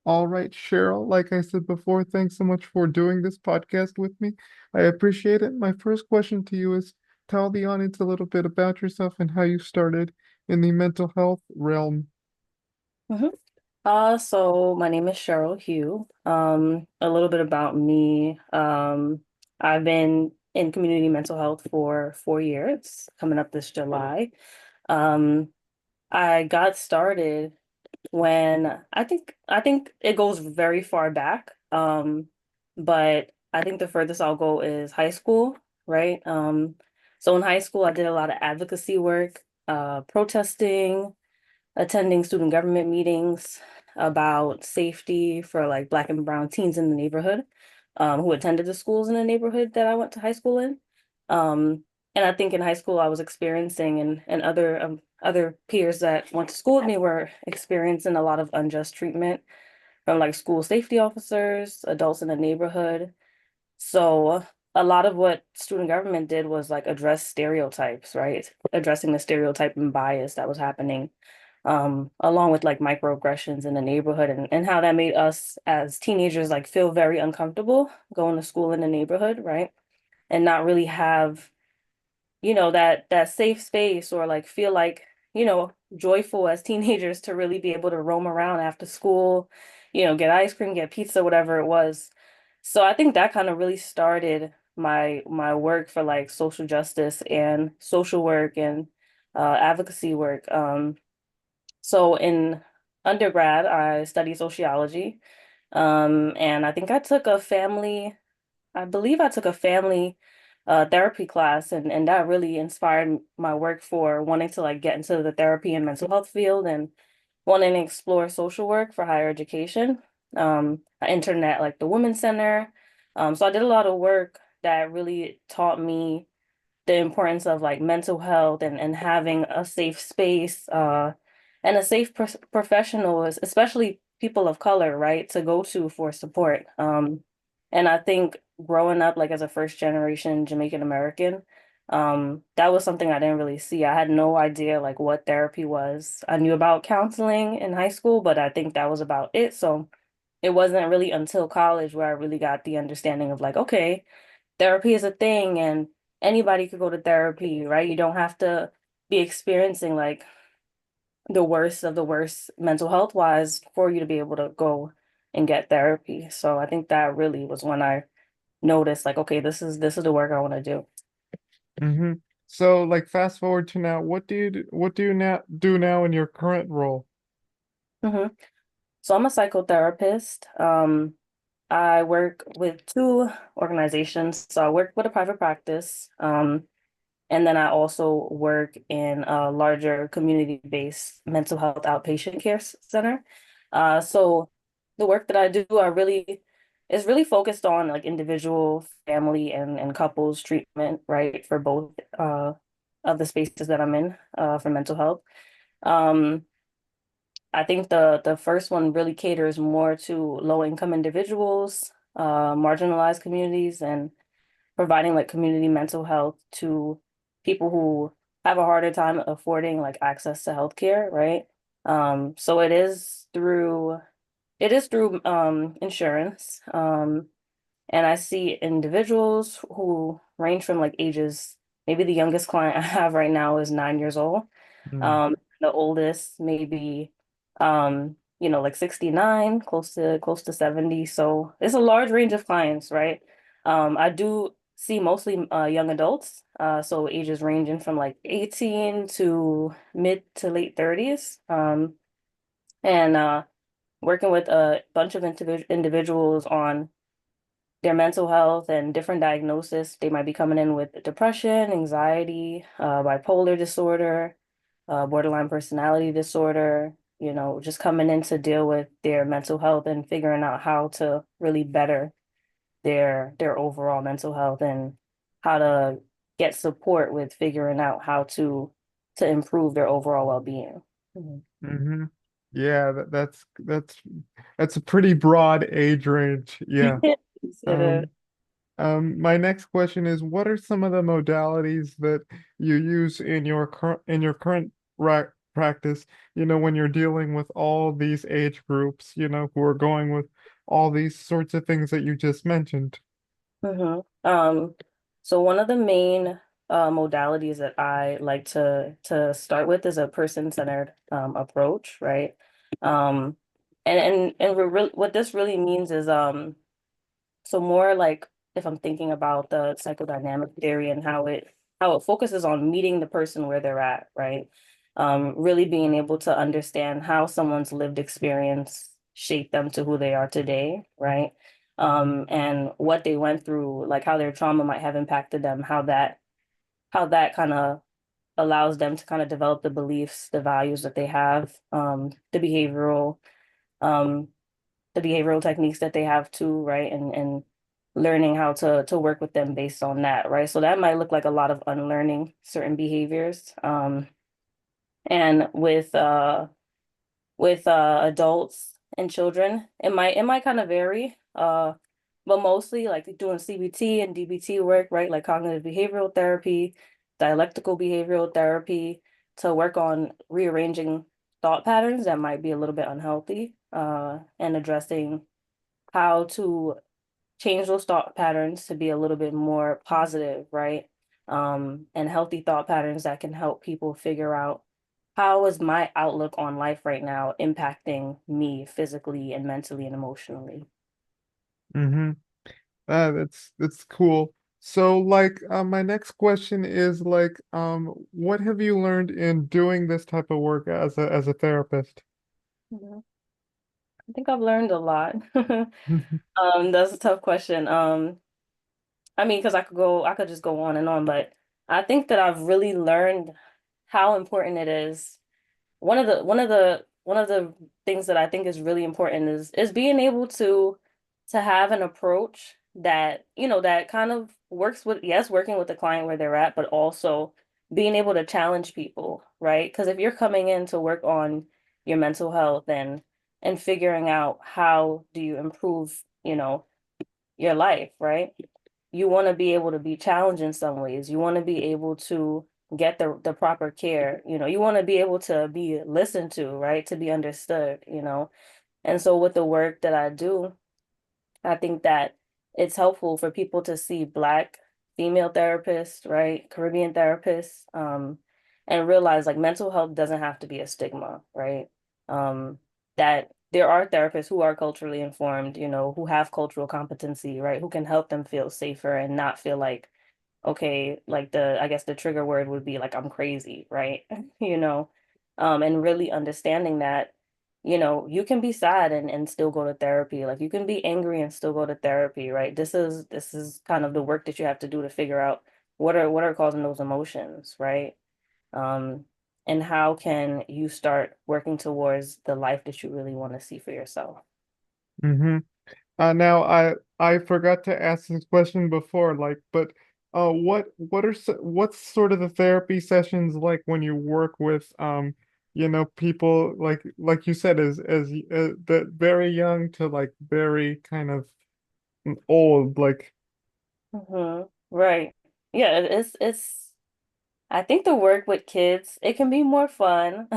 All right, Cheryl, like I said before, thanks so much for doing this podcast with me. I appreciate it. My first question to you is tell the audience a little bit about yourself and how you started in the mental health realm. hmm so my name is Sheryl Hugh. A little bit about me. I've been in community mental health for 4 years, coming up this July. Um, I got started when I think it goes very far back. But I think the furthest I'll go is high school, right? So in high school, I did a lot of advocacy work, protesting, attending student government meetings about safety for like Black and brown teens in the neighborhood, who attended the schools in the neighborhood that I went to high school in. Um, and I think in high school I was experiencing and other peers that went to school with me were experiencing a lot of unjust treatment from like school safety officers, adults in the neighborhood. So a lot of what student government did was like address stereotypes, right? Addressing the stereotype and bias that was happening, along with like microaggressions in the neighborhood and how that made us as teenagers like feel very uncomfortable going to school in the neighborhood, right? And not really have, that safe space or like feel like, joyful as teenagers to really be able to roam around after school, get ice cream, get pizza, whatever it was. So I think that kind of really started my work for like social justice and social work and advocacy work. So in undergrad, I studied sociology. And I think I believe I took a family therapy class, and that really inspired my work for wanting to like get into the therapy and mental health field and wanting to explore social work for higher education. I interned at like the Women's Center. So I did a lot of work that really taught me the importance of like mental health and having a safe space and a safe professional, especially people of color, right, to go to for support. And I think growing up like as a first generation Jamaican American, that was something I didn't really see. I had no idea like what therapy was. I knew about counseling in high school, but I think that was about it. So it wasn't really until college where I really got the understanding of like, okay, therapy is a thing and anybody could go to therapy, right? You don't have to be experiencing like the worst of the worst mental health wise for you to be able to go and get therapy. So I think that really was when I noticed like, okay, this is the work I want to do. Hmm. So, like, fast forward to now, what do you now do now in your current role? hmm So I'm a psychotherapist. I work with two organizations. So I work with a private practice. And then I also work in a larger community-based mental health outpatient care center. So the work that I do, I really is really focused on like individual, family, and couples treatment, right, for both of the spaces that I'm in for mental health. Um, I think the first one really caters more to low-income individuals, marginalized communities, and providing like community mental health to people who have a harder time affording like access to healthcare, right? So it is through insurance. And I see individuals who range from like ages, maybe the youngest client I have right now is 9 years old. Mm. The oldest maybe like 69, close to 70. So it's a large range of clients, right? I do see mostly young adults, so ages ranging from like 18 to mid to late 30s. And working with a bunch of individuals on their mental health and different diagnoses. They might be coming in with depression, anxiety, bipolar disorder, borderline personality disorder, just coming in to deal with their mental health and figuring out how to really better their overall mental health and how to get support with figuring out how to improve their overall well-being. Mhm. Hmm. Yeah, that's a pretty broad age range. Yeah. It is. Um, my next question is, what are some of the modalities that you use in your current practice, when you're dealing with all these age groups, who are going with all these sorts of things that you just mentioned. hmm so one of the main modalities that I like to start with is a person-centered approach, right? Um, what this really means is so more like if I'm thinking about the psychodynamic theory and how it focuses on meeting the person where they're at, right? Really being able to understand how someone's lived experience shaped them to who they are today, right? And what they went through, like how their trauma might have impacted them, how that kind of allows them to kind of develop the beliefs, the values that they have, um, the behavioral techniques that they have too, right? And learning how to work with them based on that, right? So that might look like a lot of unlearning certain behaviors. And with adults and children, it might kind of vary. But mostly like doing CBT and DBT work, right? Like cognitive behavioral therapy, dialectical behavioral therapy to work on rearranging thought patterns that might be a little bit unhealthy, and addressing how to change those thought patterns to be a little bit more positive, right? And healthy thought patterns that can help people figure out how is my outlook on life right now impacting me physically and mentally and emotionally. Mm-hmm. That's cool. So like my next question is like what have you learned in doing this type of work as a therapist? Yeah. I think I've learned a lot. That's a tough question. I mean, because I could just go on and on, but I think that I've really learned how important it is. One of the things that I think is really important is being able to have an approach that, that kind of works with, yes, working with the client where they're at, but also being able to challenge people, right? Because if you're coming in to work on your mental health and figuring out how do you improve, your life, right? You want to be able to be challenged in some ways. You want to be able to get the proper care. You want to be able to be listened to, right? To be understood. And so with the work that I do, I think that it's helpful for people to see Black female therapists, right? Caribbean therapists, and realize like mental health doesn't have to be a stigma, right? That there are therapists who are culturally informed, who have cultural competency, right? Who can help them feel safer and not feel like, okay, like I guess the trigger word would be like, I'm crazy, right? You know, and really understanding that you can be sad and still go to therapy. Like you can be angry and still go to therapy, right? This is kind of the work that you have to do to figure out what are causing those emotions, right? Um, and how can you start working towards the life that you really want to see for yourself? Mm-hmm. Now I forgot to ask this question before, like, but what's sort of the therapy sessions like when you work with people like you said as the very young to like very kind of old, like. Right. Yeah, it's I think the work with kids, it can be more fun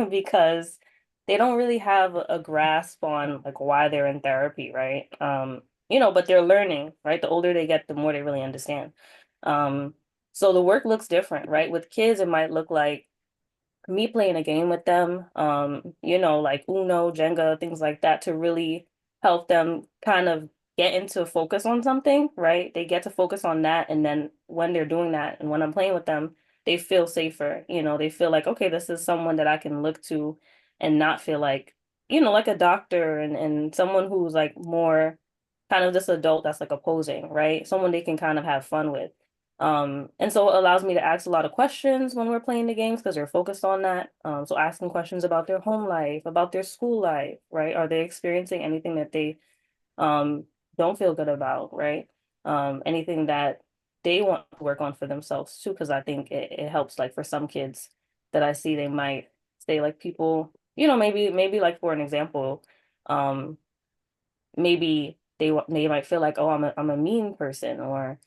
because they don't really have a grasp on like why they're in therapy, right? But they're learning, right? The older they get, the more they really understand. Um, so the work looks different, right? With kids, it might look like me playing a game with them, like Uno, Jenga, things like that, to really help them kind of get into focus on something, right? They get to focus on that. And then when they're doing that and when I'm playing with them, they feel safer. They feel like, okay, this is someone that I can look to and not feel like, like a doctor and someone who's like more kind of this adult that's like opposing, right? Someone they can kind of have fun with. And so it allows me to ask a lot of questions when we're playing the games because they're focused on that. So asking questions about their home life, about their school life, right? Are they experiencing anything that they um don't feel good about, right? Anything that they want to work on for themselves too, because I think it helps like for some kids that I see they might say like people, maybe like for an example, um maybe they might feel like, oh, I'm a mean person, or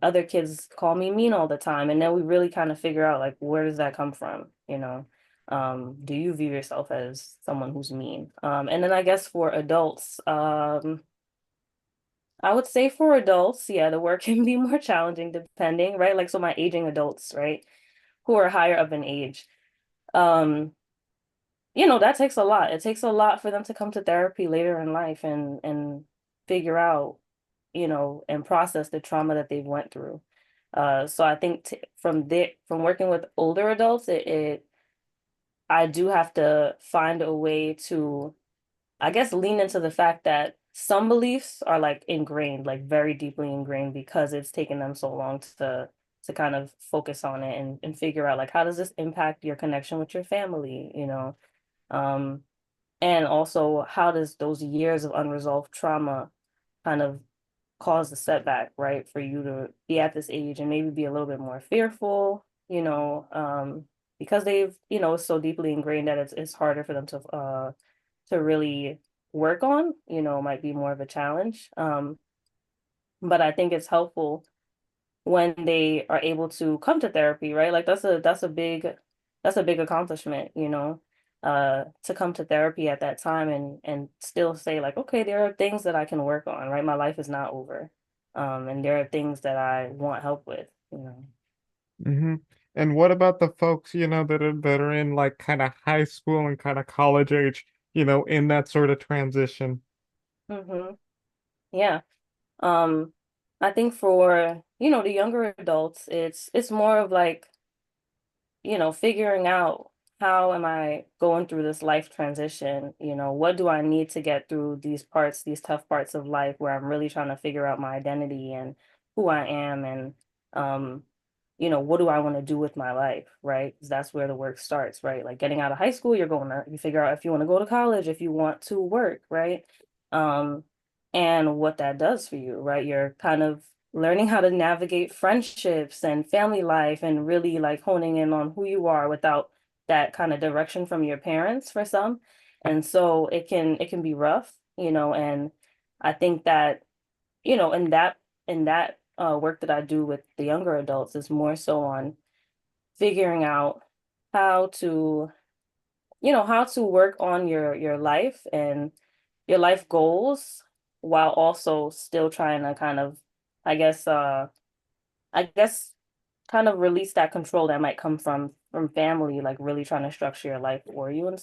other kids call me mean all the time, and then we really kind of figure out like where does that come from. Do you view yourself as someone who's mean? And then I guess for adults, I would say for adults, yeah, the work can be more challenging depending, right? Like, so my aging adults, right, who are higher up in age, um, that takes a lot. It takes a lot for them to come to therapy later in life and figure out, and process the trauma that they've went through. So I think t from working with older adults, I do have to find a way to, I guess, lean into the fact that some beliefs are like ingrained, like very deeply ingrained because it's taken them so long to kind of focus on it and figure out like how does this impact your connection with your family. Um, and also how does those years of unresolved trauma kind of cause the setback, right? For you to be at this age and maybe be a little bit more fearful, because it's so deeply ingrained that it's harder for them to really work on, might be more of a challenge. But I think it's helpful when they are able to come to therapy, right? Like that's a big accomplishment, to come to therapy at that time and still say like, okay, there are things that I can work on, right? My life is not over. And there are things that I want help with. Hmm. And what about the folks, that are in like kind of high school and kind of college age, in that sort of transition? hmm Yeah. Um, I think for, the younger adults, it's more of like figuring out how am I going through this life transition? What do I need to get through these parts, these tough parts of life where I'm really trying to figure out my identity and who I am and um, what do I want to do with my life, right? 'Cause that's where the work starts, right? Like getting out of high school, you figure out if you want to go to college, if you want to work, right? Um, and what that does for you, right? You're kind of learning how to navigate friendships and family life and really like honing in on who you are without that kind of direction from your parents for some. And so it can be rough, and I think that, in that work that I do with the younger adults is more so on figuring out how to, how to work on your life and your life goals while also still trying to kind of, I guess, I guess kind of release that control that might come from family, like really trying to structure your life for you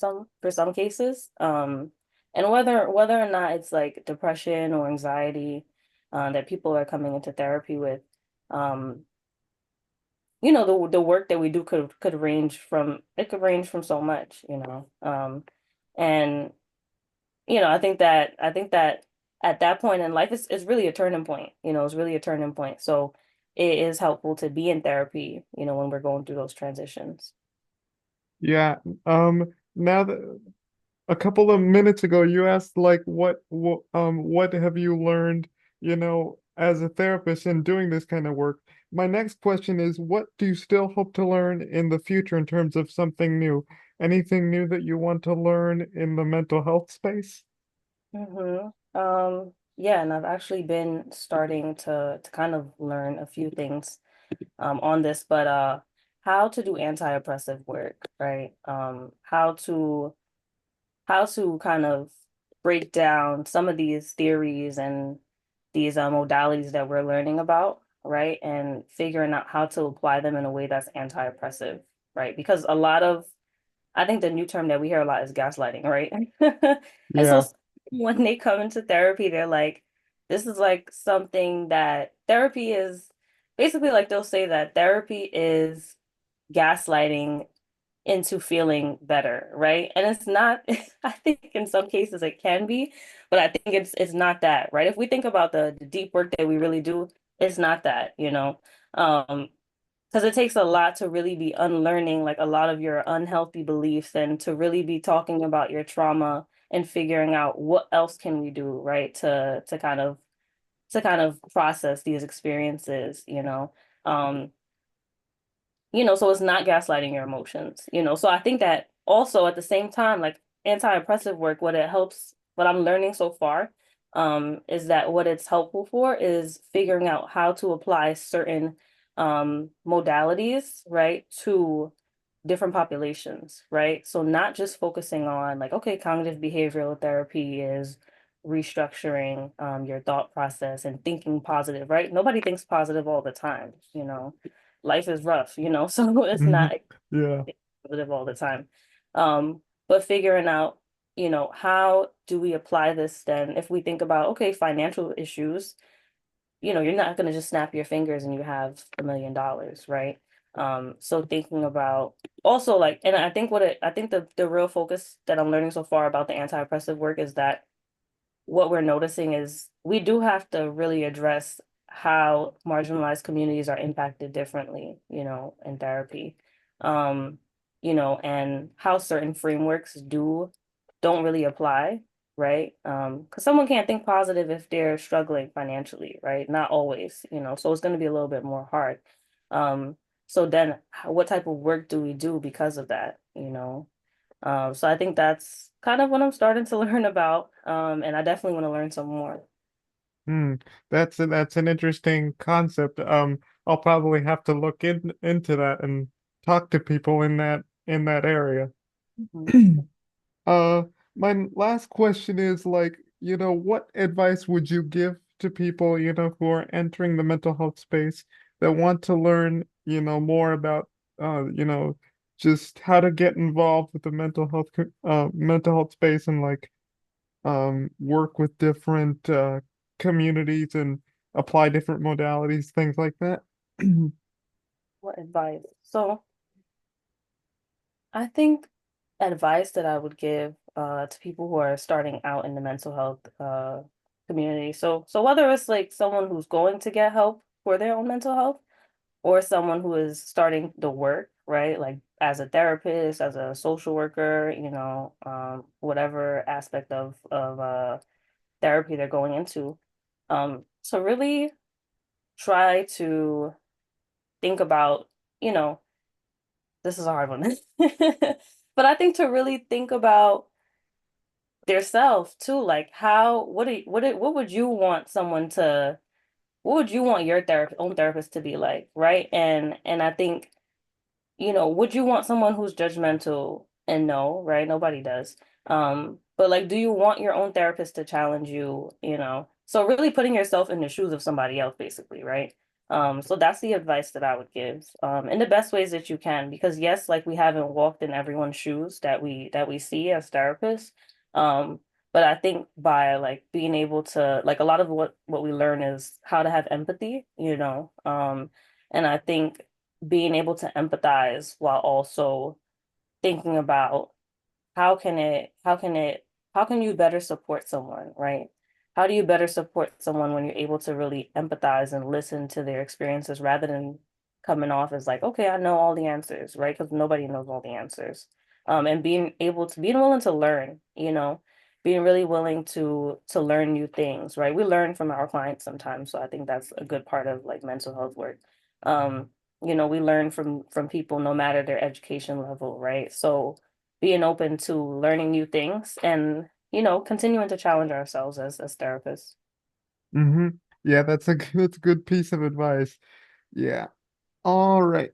for some cases. And whether or not it's like depression or anxiety, that people are coming into therapy with, um, the work that we do could range from so much. And I think that at that point in life it's really a turning point. It's really a turning point. So it is helpful to be in therapy, when we're going through those transitions. Yeah. Now that a couple of minutes ago, you asked like what have you learned, as a therapist in doing this kind of work? My next question is, what do you still hope to learn in the future in terms of something new? Anything new that you want to learn in the mental health space? Yeah, and I've actually been starting to kind of learn a few things on this, but how to do anti-oppressive work, right? How to kind of break down some of these theories and these modalities that we're learning about, right? And figuring out how to apply them in a way that's anti-oppressive, right? Because I think the new term that we hear a lot is gaslighting, right? And so Yeah. when they come into therapy, they're like, this is like something that therapy is basically like they'll say that therapy is gaslighting into feeling better, right? And it's not, I think in some cases it can be, but I think it's not that, right? If we think about the deep work that we really do, it's not that. Um, because it takes a lot to really be unlearning like a lot of your unhealthy beliefs and to really be talking about your trauma and figuring out what else can we do, right? To kind of process these experiences. Um, so it's not gaslighting your emotions. So I think that also at the same time, like anti-oppressive work, what I'm learning so far, is that what it's helpful for is figuring out how to apply certain modalities, right, to different populations, right? So not just focusing on like, okay, cognitive behavioral therapy is restructuring your thought process and thinking positive, right? Nobody thinks positive all the time, you know. Life is rough, you know, so it's Hmm. not Yeah. positive all the time. But figuring out, you know, how do we apply this then if we think about, okay, financial issues, you know, you're not going to just snap your fingers and you have $1 million, right? So thinking about also like, and I think I think the real focus that I'm learning so far about the anti-oppressive work is that what we're noticing is we do have to really address how marginalized communities are impacted differently, you know, in therapy. Um, you know, and how certain frameworks don't really apply, right? Because someone can't think positive if they're struggling financially, right? Not always, you know, so it's going to be a little bit more hard. Um, so then what type of work do we do because of that, you know? So I think that's kind of what I'm starting to learn about. And I definitely want to learn some more. Hmm. That's an interesting concept. I'll probably have to look into that and talk to people in that area. Mhm. Uh, my last question is like, what advice would you give to people, who are entering the mental health space that want to learn, more about, uh, you know, just how to get involved with the mental health space and like, work with different, communities and apply different modalities, things like that. What advice? So I think advice that I would give to people who are starting out in the mental health community. So whether it's like someone who's going to get help for their own mental health or someone who is starting the work, right? Like as a therapist, as a social worker, you know, whatever aspect of therapy they're going into. So really try to think about, you know, this is a hard one. But I think to really think about their self too, like how what would you want someone to what would you want your own therapist to be like, right? And I think, you know, would you want someone who's judgmental? And no, right? Nobody does. But like, do you want your own therapist to challenge you, you know? So really putting yourself in the shoes of somebody else, basically, right? So that's the advice that I would give, in the best ways that you can, because yes, like we haven't walked in everyone's shoes that we see as therapists. Um, but I think by like being able to like a lot of what we learn is how to have empathy, you know. And I think being able to empathize while also thinking about how can how can you better support someone, right? How do you better support someone when you're able to really empathize and listen to their experiences rather than coming off as like, okay, I know all the answers, right? Because nobody knows all the answers. And being willing to learn, you know, being really willing to learn new things, right? We learn from our clients sometimes, so I think that's a good part of like mental health work. Um, you know, we learn from people no matter their education level, right? So being open to learning new things and, you know, continuing to challenge ourselves as therapists. Hmm. Yeah, that's a good piece of advice. Yeah. All right.